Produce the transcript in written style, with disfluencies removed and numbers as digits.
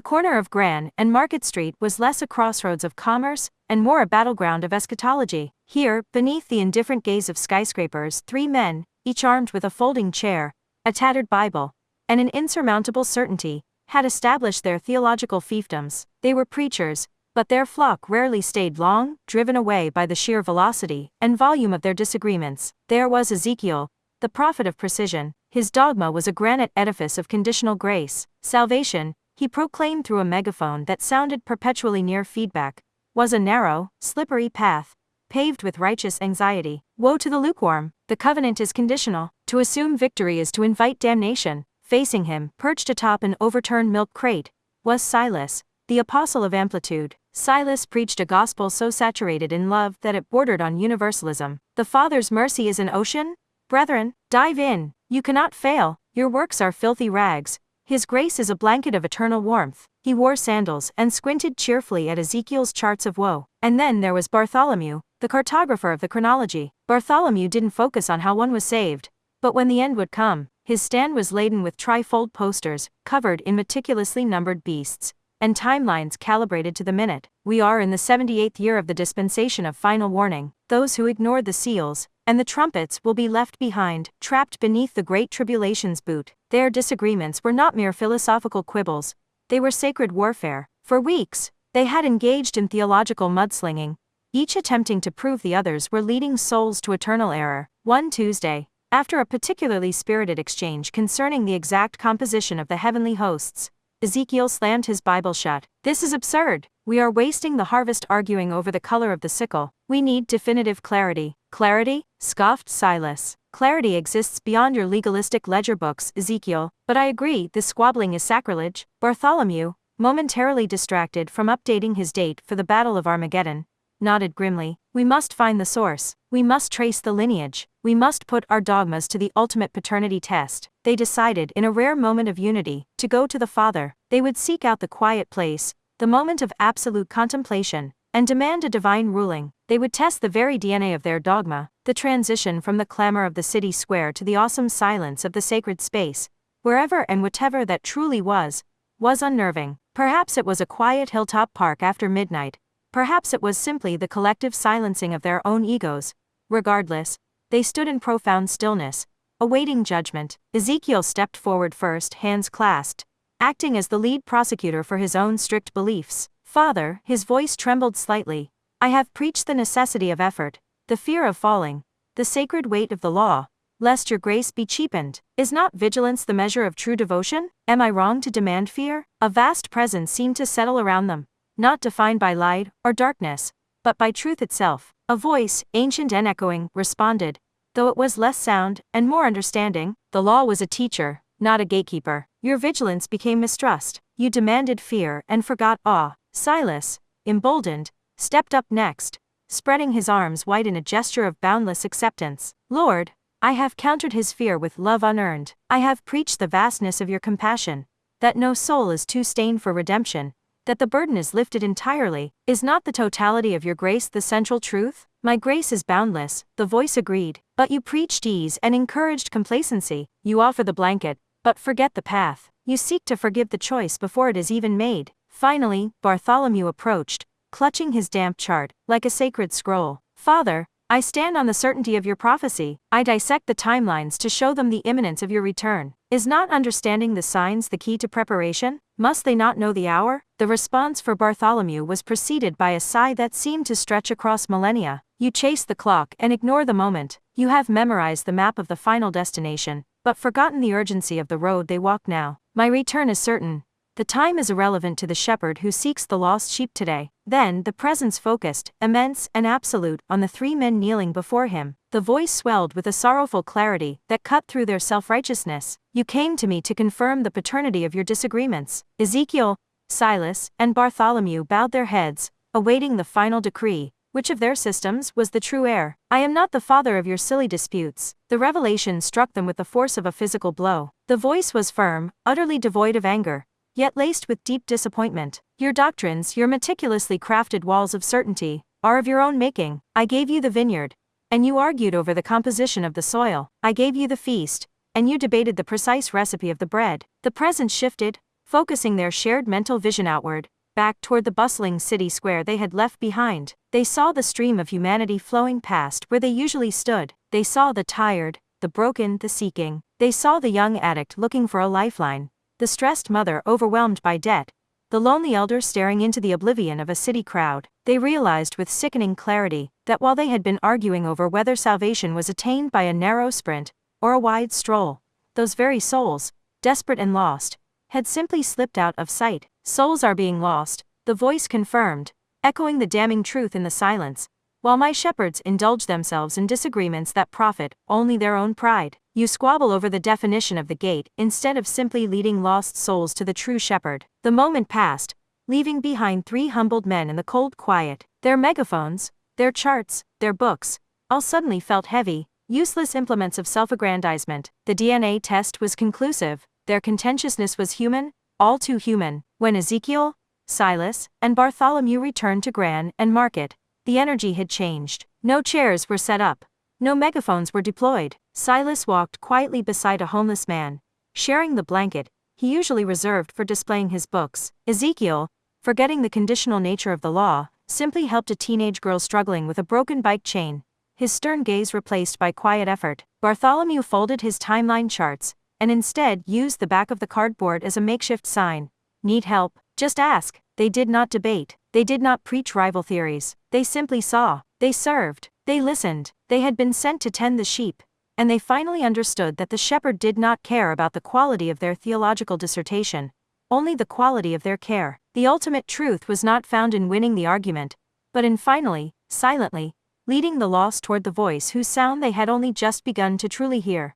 The corner of Gran and Market Street was less a crossroads of commerce and more a battleground of eschatology. Here, beneath the indifferent gaze of skyscrapers, 3 men, each armed with a folding chair, a tattered Bible, and an insurmountable certainty, had established their theological fiefdoms. They were preachers, but their flock rarely stayed long, driven away by the sheer velocity and volume of their disagreements. There was Ezekiel, the prophet of precision. His dogma was a granite edifice of conditional grace. Salvation, he proclaimed through a megaphone that sounded perpetually near feedback, was a narrow, slippery path, paved with righteous anxiety. Woe to the lukewarm! The covenant is conditional. To assume victory is to invite damnation. Facing him, perched atop an overturned milk crate, was Silas, the apostle of amplitude. Silas preached a gospel so saturated in love that it bordered on universalism. The Father's mercy is an ocean? Brethren, dive in. You cannot fail. Your works are filthy rags. His grace is a blanket of eternal warmth. He wore sandals and squinted cheerfully at Ezekiel's charts of woe. And then there was Bartholomew, the cartographer of the chronology. Bartholomew didn't focus on how one was saved, but when the end would come. His stand was laden with trifold posters, covered in meticulously numbered beasts, and timelines calibrated to the minute. We are in the 78th year of the dispensation of final warning. Those who ignored the seals and the trumpets will be left behind, trapped beneath the great tribulation's boot. Their disagreements were not mere philosophical quibbles, they were sacred warfare. For weeks, they had engaged in theological mudslinging, each attempting to prove the others were leading souls to eternal error. One Tuesday, after a particularly spirited exchange concerning the exact composition of the heavenly hosts, Ezekiel slammed his Bible shut. This is absurd. We are wasting the harvest arguing over the color of the sickle. We need definitive clarity. Clarity? Scoffed Silas. Clarity exists beyond your legalistic ledger books, Ezekiel, but I agree this squabbling is sacrilege. Bartholomew, momentarily distracted from updating his date for the Battle of Armageddon, nodded grimly. We must find the source. We must trace the lineage. We must put our dogmas to the ultimate paternity test. They decided, in a rare moment of unity, to go to the Father. They would seek out the quiet place, the moment of absolute contemplation, and demand a divine ruling. They would test the very DNA of their dogma, the transition from the clamor of the city square to the awesome silence of the sacred space, wherever and whatever that truly was unnerving. Perhaps it was a quiet hilltop park after midnight. Perhaps it was simply the collective silencing of their own egos. Regardless, they stood in profound stillness, awaiting judgment. Ezekiel stepped forward first, hands clasped, acting as the lead prosecutor for his own strict beliefs. Father, his voice trembled slightly, I have preached the necessity of effort, the fear of falling, the sacred weight of the law, lest your grace be cheapened. Is not vigilance the measure of true devotion? Am I wrong to demand fear? A vast presence seemed to settle around them, not defined by light or darkness, but by truth itself. A voice, ancient and echoing, responded, though it was less sound and more understanding. The law was a teacher, not a gatekeeper. Your vigilance became mistrust. You demanded fear and forgot awe. Silas, emboldened, stepped up next, spreading his arms wide in a gesture of boundless acceptance. Lord, I have countered his fear with love unearned. I have preached the vastness of your compassion, that no soul is too stained for redemption, that the burden is lifted entirely. Is not the totality of your grace the central truth? My grace is boundless, the voice agreed, but you preached ease and encouraged complacency. You offer the blanket, but forget the path. You seek to forgive the choice before it is even made. Finally, Bartholomew approached, clutching his damp chart, like a sacred scroll. Father, I stand on the certainty of your prophecy. I dissect the timelines to show them the imminence of your return. Is not understanding the signs the key to preparation? Must they not know the hour? The response for Bartholomew was preceded by a sigh that seemed to stretch across millennia. You chase the clock and ignore the moment. You have memorized the map of the final destination, but forgotten the urgency of the road they walk now. My return is certain. The time is irrelevant to the shepherd who seeks the lost sheep today. Then the presence focused, immense and absolute, on the 3 men kneeling before him. The voice swelled with a sorrowful clarity that cut through their self-righteousness. You came to me to confirm the paternity of your disagreements. Ezekiel, Silas, and Bartholomew bowed their heads, awaiting the final decree. Which of their systems was the true heir? I am not the father of your silly disputes. The revelation struck them with the force of a physical blow. The voice was firm, utterly devoid of anger, yet laced with deep disappointment. Your doctrines, your meticulously crafted walls of certainty, are of your own making. I gave you the vineyard, and you argued over the composition of the soil. I gave you the feast, and you debated the precise recipe of the bread. The present shifted, focusing their shared mental vision outward, back toward the bustling city square they had left behind. They saw the stream of humanity flowing past where they usually stood. They saw the tired, the broken, the seeking. They saw the young addict looking for a lifeline, the stressed mother overwhelmed by debt, the lonely elder staring into the oblivion of a city crowd. They realized with sickening clarity that while they had been arguing over whether salvation was attained by a narrow sprint or a wide stroll, those very souls, desperate and lost, had simply slipped out of sight. Souls are being lost, the voice confirmed, echoing the damning truth in the silence, while my shepherds indulge themselves in disagreements that profit only their own pride. You squabble over the definition of the gate instead of simply leading lost souls to the true shepherd. The moment passed, leaving behind 3 humbled men in the cold quiet. Their megaphones, their charts, their books, all suddenly felt heavy, useless implements of self-aggrandizement. The DNA test was conclusive, their contentiousness was human, all too human. When Ezekiel, Silas, and Bartholomew returned to Gran and Market, the energy had changed. No chairs were set up. No megaphones were deployed. Silas walked quietly beside a homeless man, sharing the blanket he usually reserved for displaying his books. Ezekiel, forgetting the conditional nature of the law, simply helped a teenage girl struggling with a broken bike chain, his stern gaze replaced by quiet effort. Bartholomew folded his timeline charts, and instead used the back of the cardboard as a makeshift sign. Need help? Just ask. They did not debate. They did not preach rival theories. They simply saw. They served. They listened. They had been sent to tend the sheep, and they finally understood that the shepherd did not care about the quality of their theological dissertation, only the quality of their care. The ultimate truth was not found in winning the argument, but in finally, silently, leading the lost toward the voice whose sound they had only just begun to truly hear.